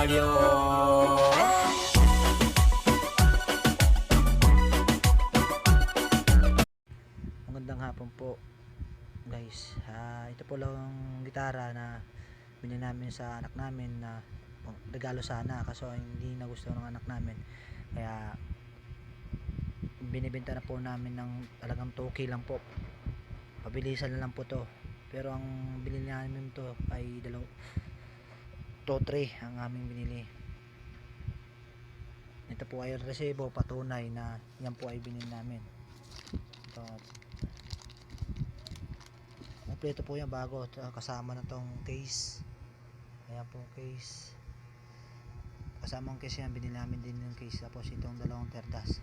Mario. Magandang hapon po guys. Ito po lang gitara na binili namin sa anak namin na regalo sana, kaso hindi na gusto ng anak namin, kaya binibenta na po namin ng talagang 2K lang po. Pabilisan na lang po to, pero ang binili namin to ay 2-3 ang aming binili. Ito po ay resibo, patunay na yan po ay binili namin. Ito, kompleto po yan, bago, kasama na tong case. Ayan po case, kasamang case yan, binili namin din yung case, tapos itong dalawang terdas.